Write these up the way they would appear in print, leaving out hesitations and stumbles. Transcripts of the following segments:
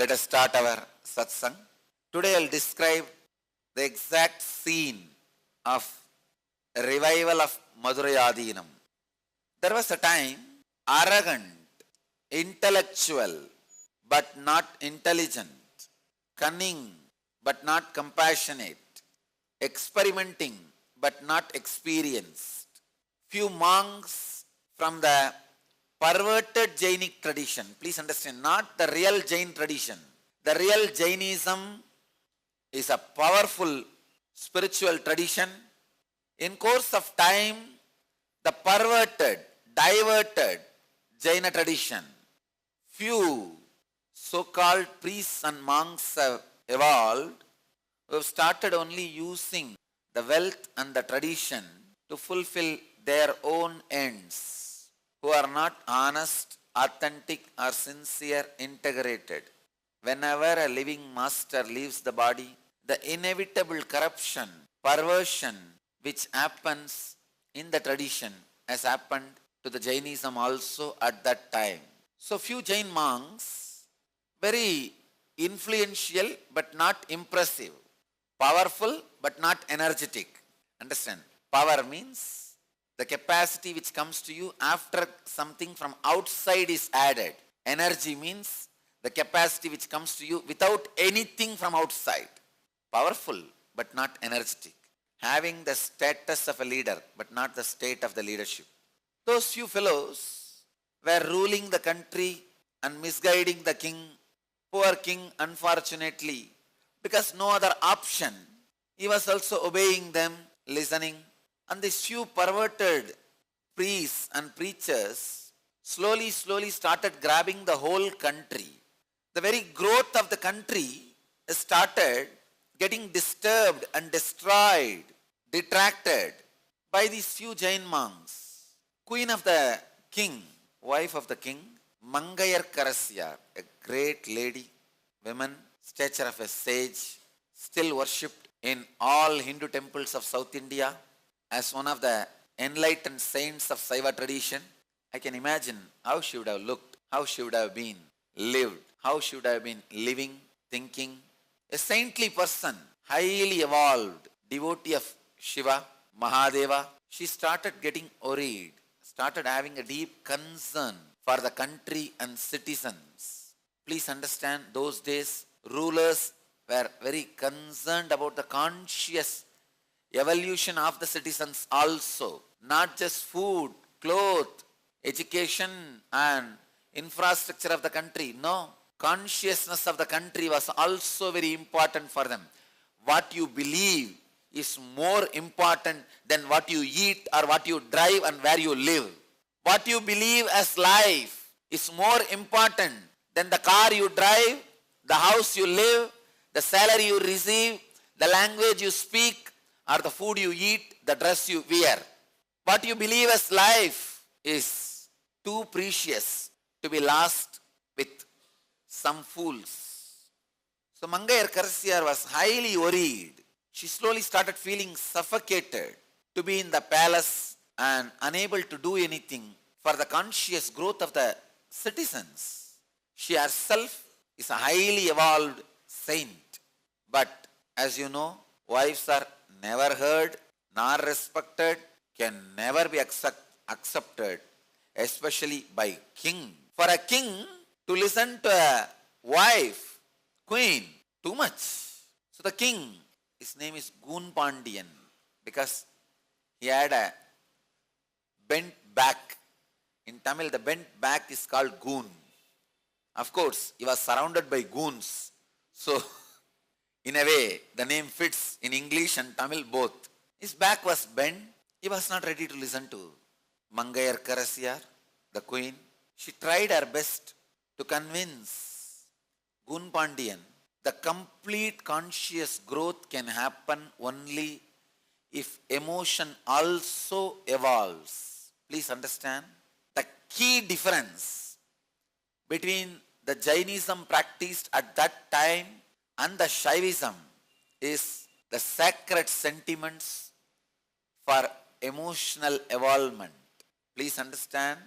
Let us start our satsang. Today I will describe the exact scene of a revival of Madurai Aadhenam. There was a time, arrogant, intellectual, but not intelligent, cunning, but not compassionate, experimenting, but not experienced. Few monks from the perverted Jainic tradition, please understand, not the real Jain tradition. The real Jainism is a powerful spiritual tradition. In course of time, the perverted, diverted Jaina tradition, few so-called priests and monks have evolved who have started only using the wealth and the tradition to fulfill their own ends, who are not honest, authentic or sincere, integrated. Whenever a living master leaves the body, the inevitable corruption, perversion which happens in the tradition has happened to the Jainism also at that time. So few Jain monks, very influential but not impressive, powerful but not energetic. Understand? Power means the capacity which comes to you after something from outside is added. Energy means the capacity which comes to you without anything from outside. Powerful but not energetic. Having the status of a leader but not the state of the leadership. Those few fellows were ruling the country and misguiding the king. Poor king, unfortunately, because no other option, he was also obeying them, listening. And these few perverted priests and preachers slowly started grabbing the whole country. The very growth of the country started getting disturbed and destroyed, detracted by these few Jain monks. Queen of the king, wife of the king, Mangayar Karasyar, a great lady, woman, stature of a sage, still worshipped in all Hindu temples of South India as one of the enlightened saints of Saiva tradition. I can imagine how she would have looked, how she would have been lived, how she would have been living, thinking. A saintly person, highly evolved, devotee of Shiva, Mahadeva. She started getting worried, started having a deep concern for the country and citizens. Please understand, those days rulers were very concerned about the conscious evolution of the citizens also. Not just food, clothes, education and infrastructure of the country. No, consciousness of the country was also very important for them. What you believe is more important than what you eat or what you drive and where you live. What you believe as life is more important than the car you drive, the house you live, the salary you receive, the language you speak, or the food you eat, the dress you wear. What you believe as life is too precious to be lost with some fools. So Mangayar Karasyar was highly worried. She slowly started feeling suffocated to be in the palace and unable to do anything for the conscious growth of the citizens. She herself is a highly evolved saint. But as you know, wives are never heard nor respected, can never be accepted, especially by king. For a king to listen to a wife, queen, too much. So the king, his name is Goon Pandian, because he had a bent back. In Tamil, the bent back is called goon. Of course, he was surrounded by goons. So, in a way, the name fits in English and Tamil both. His back was bent. He was not ready to listen to Mangayar Karasyar, the queen. She tried her best to convince Goon Pandian the complete conscious growth can happen only if emotion also evolves. Please understand. The key difference between the Jainism practiced at that time and the Shaivism is the sacred sentiments for emotional evolvement. Please understand,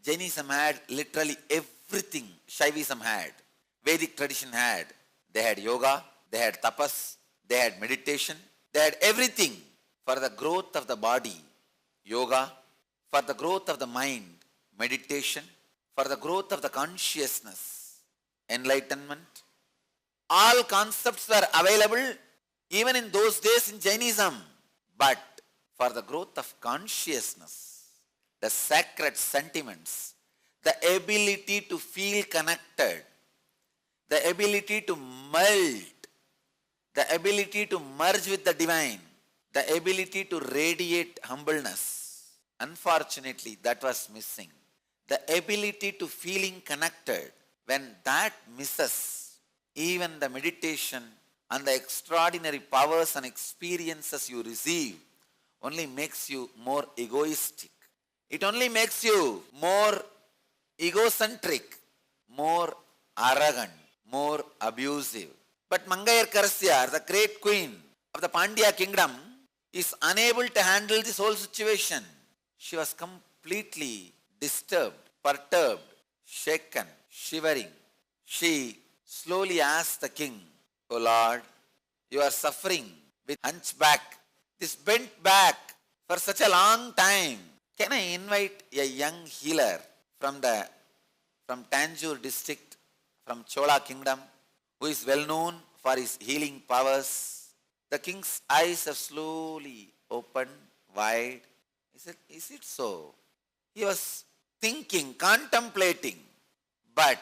Jainism had literally everything Shaivism had. Vedic tradition had. They had yoga, they had tapas, they had meditation, they had everything for the growth of the body, yoga, for the growth of the mind, meditation, for the growth of the consciousness, enlightenment. All concepts were available even in those days in Jainism, but for the growth of consciousness, the sacred sentiments, the ability to feel connected, the ability to melt, the ability to merge with the divine, the ability to radiate humbleness. Unfortunately, that was missing. The ability to feeling connected. When that misses, even the meditation and the extraordinary powers and experiences you receive only makes you more egoistic. It only makes you more egocentric, more arrogant, more abusive. But Mangayar Karasyar, the great queen of the Pandya kingdom, is unable to handle this whole situation. She was completely disturbed, perturbed, shaken, shivering. She slowly asked the king, "O Lord, you are suffering with hunchback, this bent back for such a long time. Can I invite a young healer from Tanjore district, from Chola kingdom, who is well known for his healing powers?" The king's eyes have slowly opened wide. He said, "Is it so?" He was thinking, contemplating. But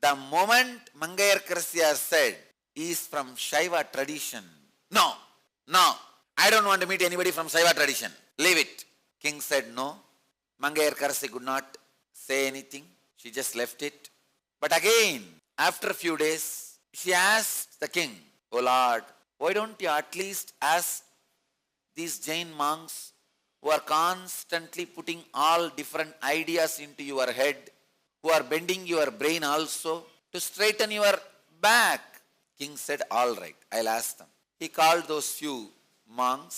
the moment Mangayar Karasyar said, "He is from Shaiva tradition." No, I don't want to meet anybody from Shaiva tradition. Leave it. King said no. Mangayar Karasyar could not say anything. She just left it. But again, after a few days, she asked the king, "O Lord, why don't you at least ask these Jain monks who are constantly putting all different ideas into your head, who are bending your brain also, to straighten your back?" King said, "All right, I'll ask them." He called those few monks.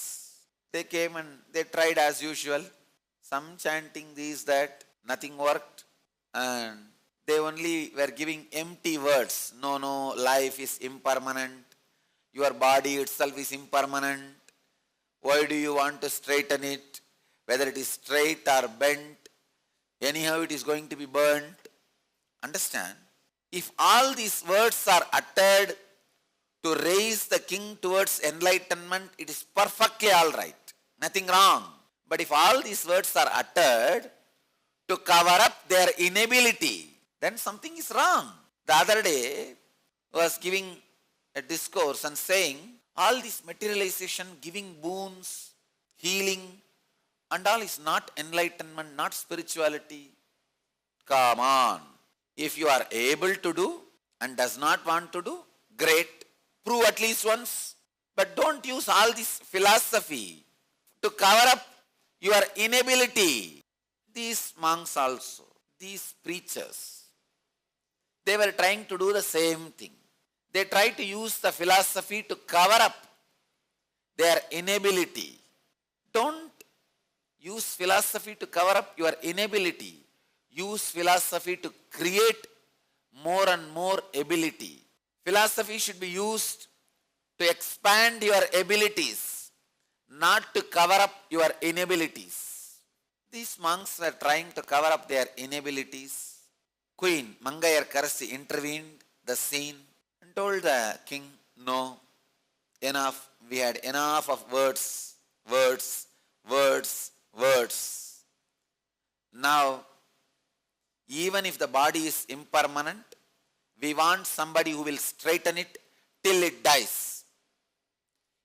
They came and they tried as usual. Some chanting this, that, nothing worked. And they only were giving empty words. No, life is impermanent. Your body itself is impermanent. Why do you want to straighten it? Whether it is straight or bent, anyhow it is going to be burnt. Understand? If all these words are uttered to raise the king towards enlightenment, it is perfectly all right. Nothing wrong. But if all these words are uttered to cover up their inability, then something is wrong. The other day I was giving a discourse and saying, all this materialization, giving boons, healing, and all is not enlightenment, not spirituality. Come on. If you are able to do and does not want to do, great. Prove at least once. But don't use all this philosophy to cover up your inability. These monks also, these preachers, they were trying to do the same thing. They tried to use the philosophy to cover up their inability. Don't use philosophy to cover up your inability. Use philosophy to create more and more ability. Philosophy should be used to expand your abilities, not to cover up your inabilities. These monks were trying to cover up their inabilities. Queen Mangayar Karasyar intervened the scene and told the king, "No, enough. We had enough of words. Now, even if the body is impermanent, we want somebody who will straighten it till it dies.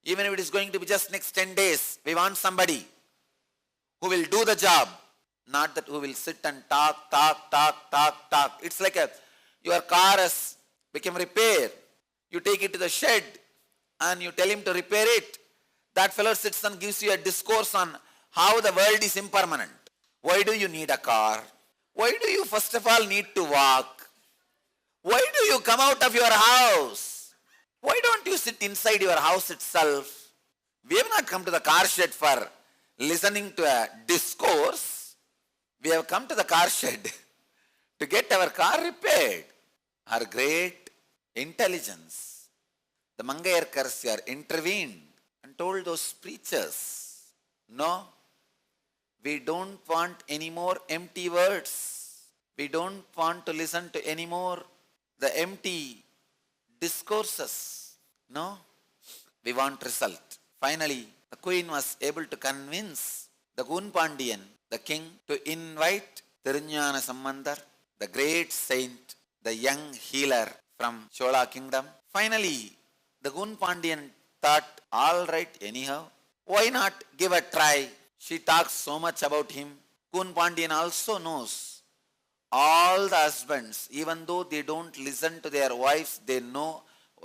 Even if it is going to be just next 10 days, we want somebody who will do the job, not that who will sit and talk. It's like your car has become repair. You take it to the shed and you tell him to repair it. That fellow sits and gives you a discourse on how the world is impermanent. Why do you need a car? Why do you first of all need to walk? Why do you come out of your house? Why don't you sit inside your house itself? We have not come to the car shed for listening to a discourse. We have come to the car shed to get our car repaired. Our great intelligence, the Mangayarkars intervened and told those preachers, no, we don't want any more empty words. We don't want to listen to any more the empty discourses. No, we want result. Finally, the queen was able to convince the Gunpandian, the king, to invite Thiruñana Sambandar, the great saint, the young healer from Chola kingdom. Finally, the Gunpandian thought, all right, anyhow, why not give a try? She talks so much about him. Gunpandian also knows all the husbands, even though they don't listen to their wives, they know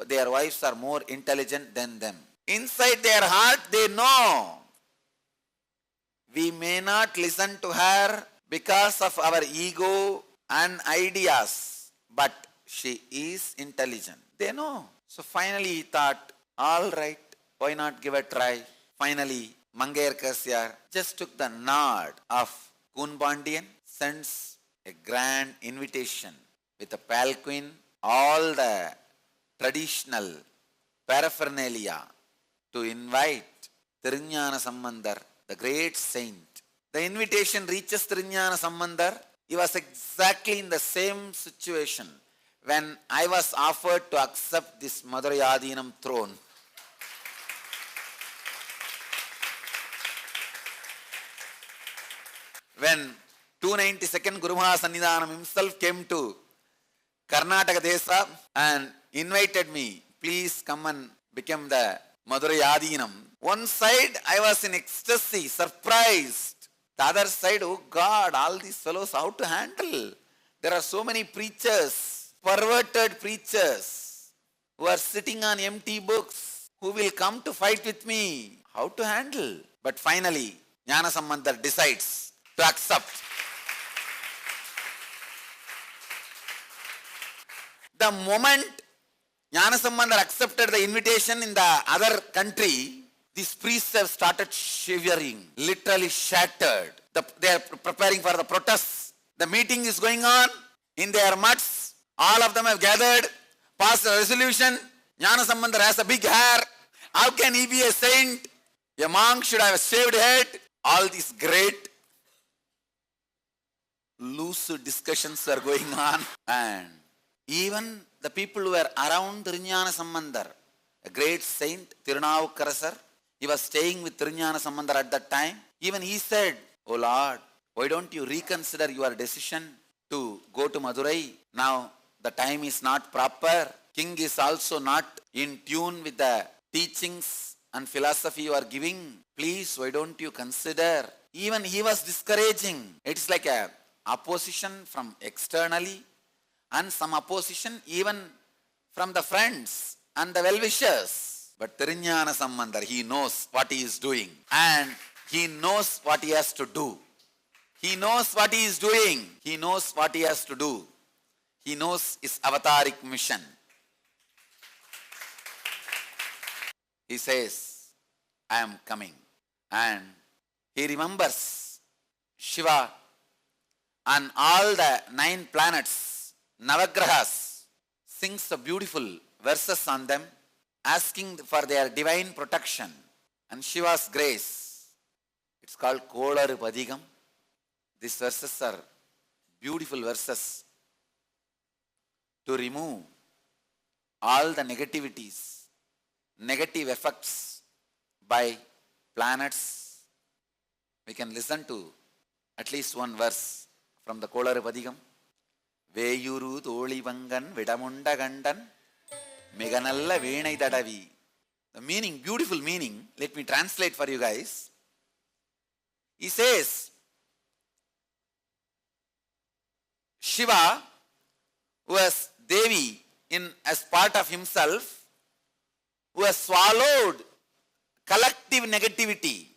their wives are more intelligent than them. Inside their heart, they know we may not listen to her because of our ego and ideas, but she is intelligent. They know. So finally he thought, all right, why not give a try? Finally, Mangayarkars just took the nod of Gunpandian, sends a grand invitation with a palanquin, all the traditional paraphernalia to invite Thiruñana Sambandar, the great saint. The invitation reaches Thiruñana Sambandar. He was exactly in the same situation when I was offered to accept this Madurai Aadhenam throne. When 292nd Guru Mahasannidhanam himself came to Karnataka Desa and invited me, please come and become the Madurai Aadhenam. One side I was in ecstasy, surprised. The other side, oh God, all these fellows, how to handle? There are so many preachers, perverted preachers, who are sitting on empty books, who will come to fight with me. How to handle? But finally, Jnana Sambandar decides to accept. The moment Jnana Sambandar accepted the invitation in the other country, these priests have started shivering, literally shattered. They are preparing for the protests. The meeting is going on in their mutts. All of them have gathered, passed a resolution. Jnana Sambandar has a big hair. How can he be a saint? A monk should have a shaved head. All these great loose discussions are going on. And even the people who were around Thiruñana Sambandar, a great saint, Tirunavukkarasar, he was staying with Thiruñana Sambandar at that time. Even he said, oh Lord, why don't you reconsider your decision to go to Madurai? Now the time is not proper. King is also not in tune with the teachings and philosophy you are giving. Please, why don't you consider? Even he was discouraging. It's like a opposition from externally and some opposition even from the friends and the well-wishers. But Thiruñana Sambandar, he knows what he is doing and he knows what he has to do. He knows what he is doing. He knows what he has to do. He knows his avataric mission. He says, I am coming. And he remembers Shiva and all the 9 planets, Navagrahas, sings the beautiful verses on them, asking for their divine protection and Shiva's grace. It's called Kolaru Padigam. These verses are beautiful verses to remove all the negativities, negative effects by planets. We can listen to at least one verse from the Kolaru Padigam. Veyuru Tholi Vangan Vidamunda Gandan Meganalla Venai Dadavi. The meaning, beautiful meaning, let me translate for you guys. He says, Shiva, who has Devi as part of himself, who has swallowed collective negativity,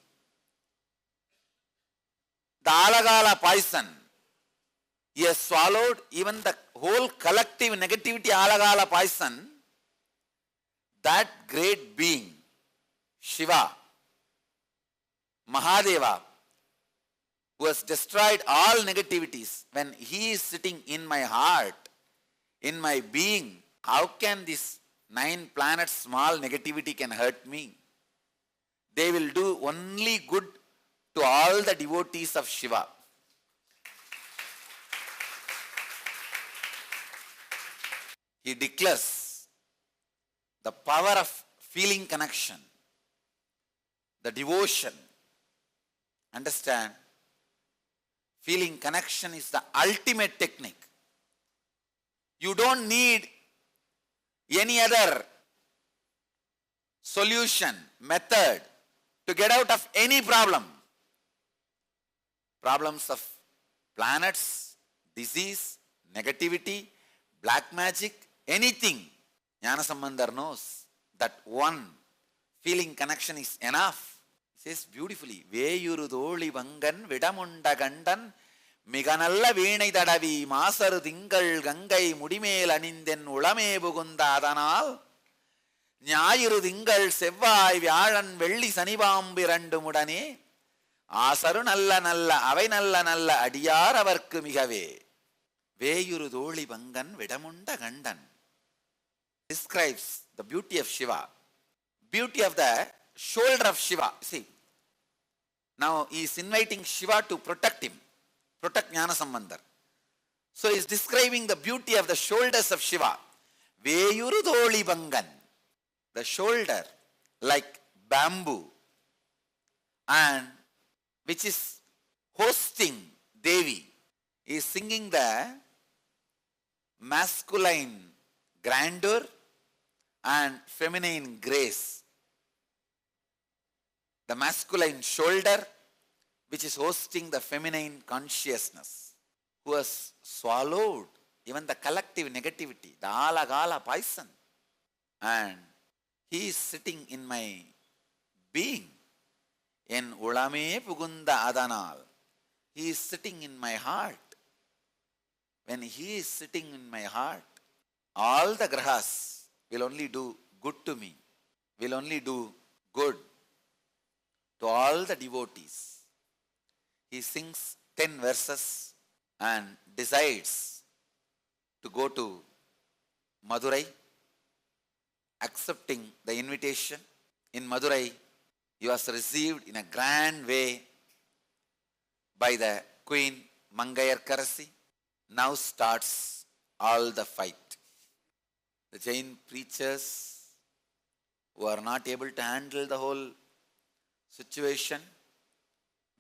the Alagala poison, he has swallowed even the whole collective negativity, Alagala poison. That great being, Shiva, Mahadeva, who has destroyed all negativities, when he is sitting in my heart, in my being, how can this 9 planets small negativity can hurt me? They will do only good to all the devotees of Shiva. He declares the power of feeling connection, the devotion. Understand? Feeling connection is the ultimate technique. You don't need any other solution, method to get out of any problem. Problems of planets, disease, negativity, black magic, anything. Jnanasambandhar knows that one feeling connection is enough. He says beautifully, Veyuru Doli Vangan Vidamunda Gandan Miganalla Veenai Dadavi Masaru Dingal Gangai Mudimel Aninden Ulame Bugunda Adanal Nyayiru Dingal Sevai Vyaran Velli Sanibam Birandu Mudane Asaru Nalla Nalla Avai Nalla Nalla Adiyar Avarku Migave Veyuru Doli Vangan Vidamunda Gandan describes the beauty of Shiva, beauty of the shoulder of Shiva. See, now he is inviting Shiva to protect him, protect Jnanasambandhar. So he is describing the beauty of the shoulders of Shiva. Veyuru Doli Vangan, the shoulder like bamboo, and which is hosting Devi. He is singing the masculine grandeur and feminine grace. The masculine shoulder, which is hosting the feminine consciousness, who has swallowed even the collective negativity, the ala-gala poison. And he is sitting in my being. En ulame pugunda adanal. He is sitting in my heart. When he is sitting in my heart, all the grahas will only do good to me, will only do good to all the devotees. He sings 10 verses and decides to go to Madurai, accepting the invitation. In Madurai, he was received in a grand way by the Queen Mangayarkarasi. Now starts all the fight. The Jain preachers who are not able to handle the whole situation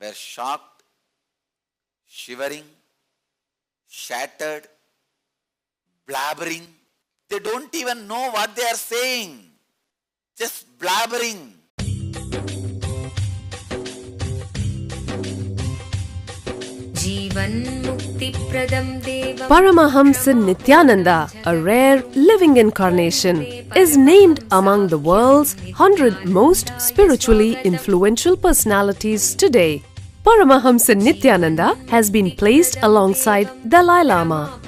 were shocked, shivering, shattered, blabbering. They don't even know what they are saying. Just blabbering. Paramahamsa Nityananda, a rare living incarnation, is named among the world's 100 most spiritually influential personalities today. Paramahamsa Nityananda has been placed alongside Dalai Lama,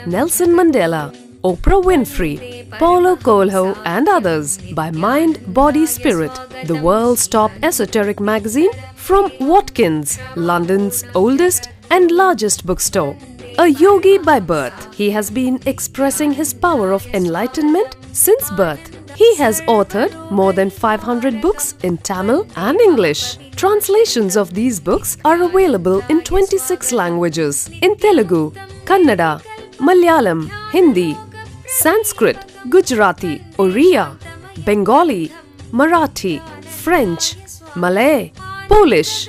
Nelson Mandela, Oprah Winfrey, Paulo Coelho and others by Mind, Body, Spirit, the world's top esoteric magazine from Watkins, London's oldest and largest bookstore. A yogi by birth, he has been expressing his power of enlightenment since birth. He has authored more than 500 books in Tamil and English. Translations of these books are available in 26 languages in Telugu, Kannada, Malayalam, Hindi, Sanskrit, Gujarati, Oriya, Bengali, Marathi, French, Malay, Polish,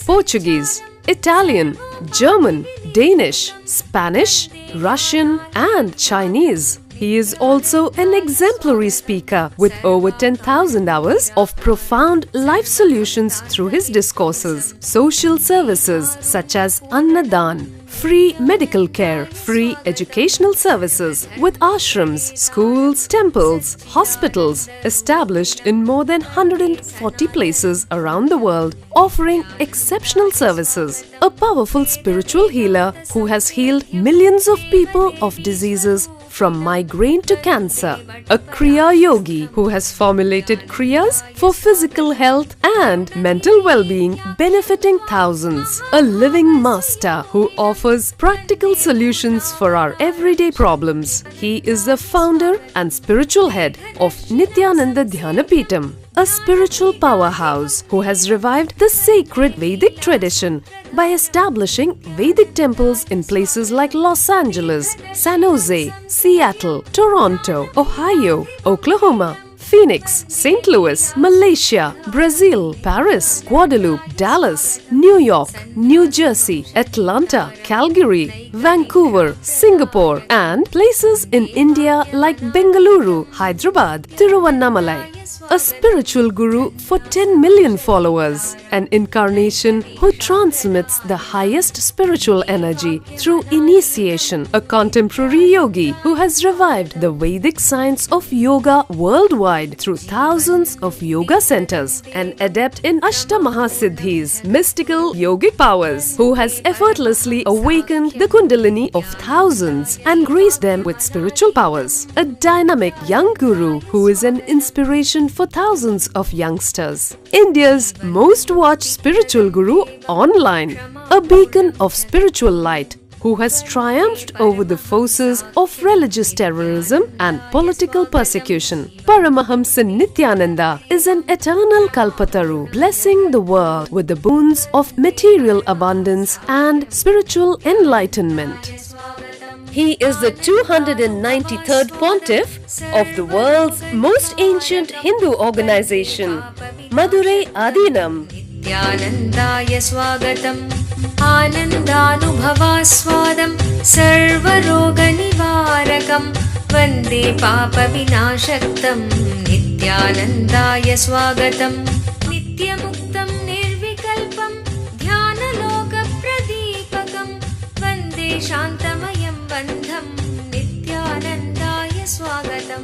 Portuguese, Italian, German, Danish, Spanish, Russian and Chinese. He is also an exemplary speaker with over 10,000 hours of profound life solutions through his discourses. Social services such as Annadan, free medical care, free educational services with ashrams, schools, temples, hospitals established in more than 140 places around the world, offering exceptional services. A powerful spiritual healer who has healed millions of people of diseases from migraine to cancer. A Kriya Yogi who has formulated Kriyas for physical health and mental well-being, benefiting thousands. A living master who offers practical solutions for our everyday problems. He is the founder and spiritual head of Nityananda Dhyanapitham, a spiritual powerhouse who has revived the sacred Vedic tradition by establishing Vedic temples in places like Los Angeles, San Jose, Seattle, Toronto, Ohio, Oklahoma, Phoenix, St. Louis, Malaysia, Brazil, Paris, Guadeloupe, Dallas, New York, New Jersey, Atlanta, Calgary, Vancouver, Singapore, and places in India like Bengaluru, Hyderabad, Tiruvannamalai. A spiritual guru for 10 million followers, an incarnation who transmits the highest spiritual energy through initiation, a contemporary yogi who has revived the Vedic science of yoga worldwide through thousands of yoga centers, an adept in Ashtamahasiddhis, mystical yogic powers, who has effortlessly awakened the Kundalini of thousands and graced them with spiritual powers, a dynamic young guru who is an inspiration for thousands of youngsters, India's most watched spiritual guru online, a beacon of spiritual light who has triumphed over the forces of religious terrorism and political persecution. Paramahamsa Nityananda is an eternal Kalpataru, blessing the world with the boons of material abundance and spiritual enlightenment. He is the 293rd pontiff of the world's most ancient Hindu organization, Madurai Aadhenam. Nityanandaya swagatam Anandanubhavaswadam Sarvaroga nivarakam Vande papa vinashaktam Nityanandaya swagatam Nityamuktam nirvikalpam Dhyanaloka pradipakam Vande shantamayam bandham Nityanandaya swagatam.